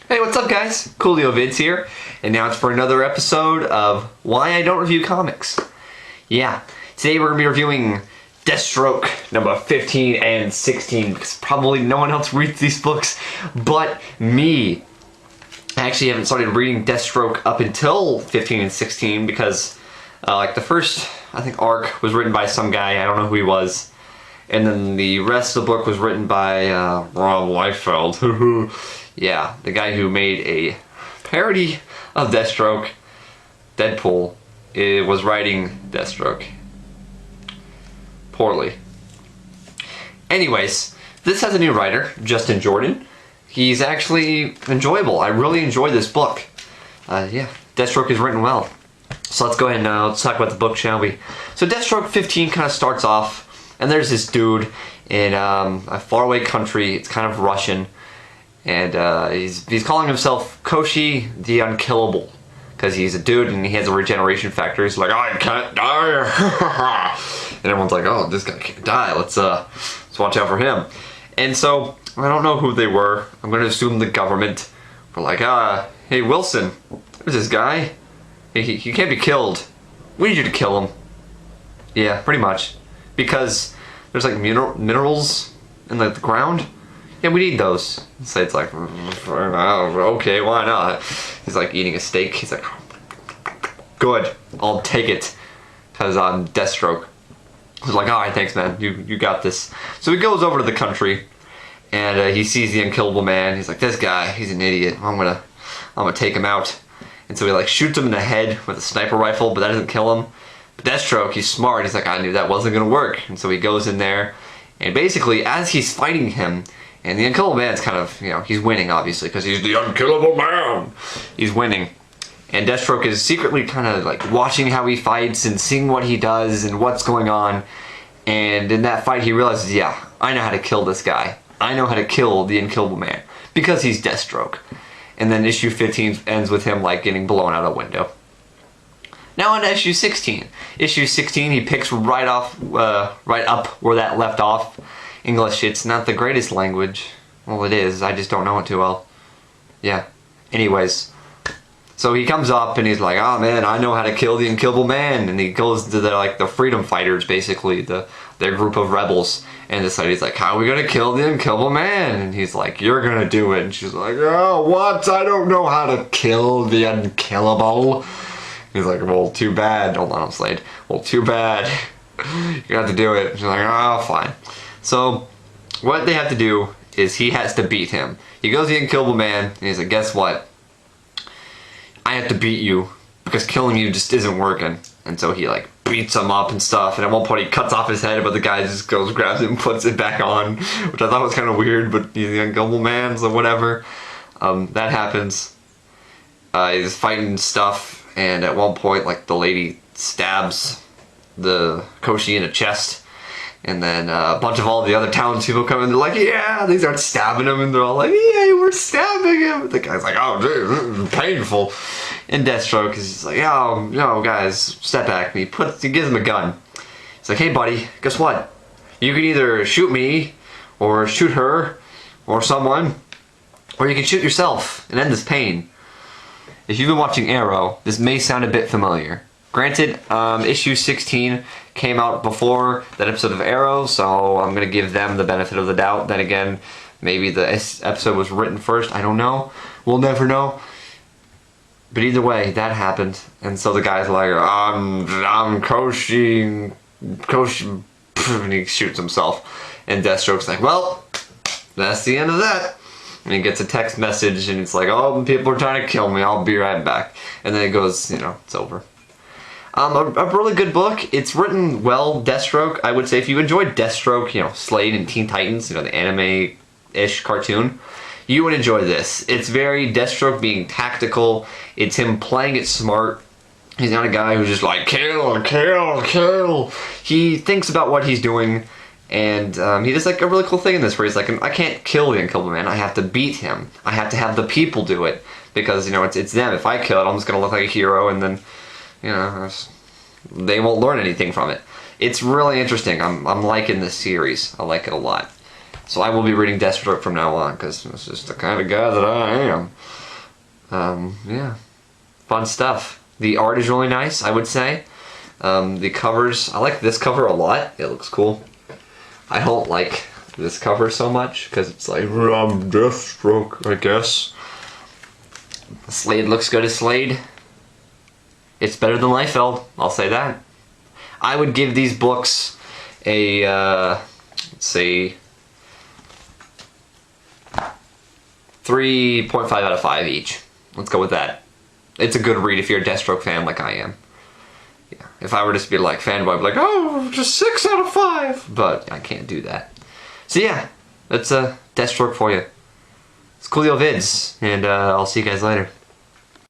Hey, what's up guys? Coolio Vids here, and now it's for another episode of Why I Don't Review Comics. Yeah, today we're going to be reviewing Deathstroke number 15 and 16, because probably no one else reads these books but me. I actually haven't started reading Deathstroke up until 15 and 16 because like the first, I think, arc was written by some guy, I don't know who he was. And then the rest of the book was written by Rob Liefeld. Yeah, the guy who made a parody of Deathstroke, Deadpool, was writing Deathstroke. Poorly. Anyways, this has a new writer, Justin Jordan. He's actually enjoyable. I really enjoyed this book. Yeah, Deathstroke is written well. So let's go ahead and let's talk about the book, shall we? So Deathstroke 15 kind of starts off, and there's this dude in a faraway country. It's kind of Russian. And he's calling himself Koshi the Unkillable, because he's a dude and he has a regeneration factor. He's like, I can't die. And everyone's like, oh, this guy can't die. Let's watch out for him. And so I don't know who they were. I'm going to assume the government. We're like, hey Wilson, who's this guy? He can't be killed. We need you to kill him. Yeah, pretty much, because there's like minerals in the ground. Yeah, we need those. So it's like, okay, why not? He's like eating a steak. He's like, good, I'll take it, because I'm Deathstroke. He's like, alright, thanks man, you got this. So he goes over to the country, and he sees the unkillable man. He's like, this guy, he's an idiot. I'm gonna take him out. And so he like shoots him in the head with a sniper rifle, but that doesn't kill him. But Deathstroke, he's smart. He's like, I knew that wasn't gonna work. And so he goes in there, and basically as he's fighting him, and the unkillable man's kind of, you know, he's winning obviously because he's the unkillable man. He's winning. And Deathstroke is secretly kind of like watching how he fights and seeing what he does and what's going on. And in that fight he realizes, yeah, I know how to kill this guy. I know how to kill the unkillable man because he's Deathstroke. And then issue 15 ends with him like getting blown out a window. Now on to issue 16. Issue 16 he picks right up where that left off. English, it's not the greatest language. Well, it is. I just don't know it too well. Yeah. Anyways. So he comes up and he's like, oh man, I know how to kill the unkillable man. And he goes to the freedom fighters, basically, their group of rebels. And he's like, how are we going to kill the unkillable man? And he's like, you're going to do it. And she's like, oh, what? I don't know how to kill the unkillable. He's like, well, too bad. Hold on, I'm Slade. Well, too bad. You have to do it. She's like, oh, fine. So, what they have to do is he has to beat him. He goes to the unkillable man, and he's like, guess what? I have to beat you, because killing you just isn't working. And so he, like, beats him up and stuff, and at one point he cuts off his head, but the guy just goes, grabs it, and puts it back on, which I thought was kind of weird, but he's the unkillable man, so whatever. That happens. He's fighting stuff, and at one point, like, the lady stabs the Koshi in the chest. And then a bunch of all the other townspeople come in, they're like, yeah, they start stabbing him, and they're all like, yeah, we're stabbing him. The guy's like, oh, dude, this is painful. And Deathstroke is just like, oh, no, guys, step back. And he gives him a gun. He's like, hey, buddy, guess what? You can either shoot me, or shoot her, or someone, or you can shoot yourself and end this pain. If you've been watching Arrow, this may sound a bit familiar. Granted, issue 16 came out before that episode of Arrow, so I'm going to give them the benefit of the doubt. Then again, maybe the episode was written first. I don't know. We'll never know. But either way, that happened. And so the guy's like, I'm Koshi, and he shoots himself. And Deathstroke's like, well, that's the end of that. And he gets a text message, and it's like, oh, people are trying to kill me. I'll be right back. And then it goes, you know, it's over. A really good book. It's written well, Deathstroke. I would say if you enjoyed Deathstroke, you know, Slade and Teen Titans, you know, the anime-ish cartoon, you would enjoy this. It's very Deathstroke being tactical. It's him playing it smart. He's not a guy who's just like, kill, kill, kill. He thinks about what he's doing, and he does like a really cool thing in this where he's like, I can't kill the unkillable man. I have to beat him. I have to have the people do it. Because, you know, it's them. If I kill it, I'm just going to look like a hero, and then, you know, they won't learn anything from it. It's really interesting. I'm liking this series. I like it a lot. So I will be reading Deathstroke from now on, because it's just the kind of guy that I am. Yeah, fun stuff. The art is really nice, I would say. The covers, I like this cover a lot. It looks cool. I don't like this cover so much because it's like, I'm Deathstroke, I guess. Slade looks good as Slade. It's better than Liefeld, I'll say that. I would give these books a, let's see, 3.5 out of 5 each. Let's go with that. It's a good read if you're a Deathstroke fan like I am. Yeah. If I were just to be like fanboy, I'd be like, oh, just 6 out of 5. But I can't do that. So yeah, that's Deathstroke for you. It's coolio vids, and I'll see you guys later.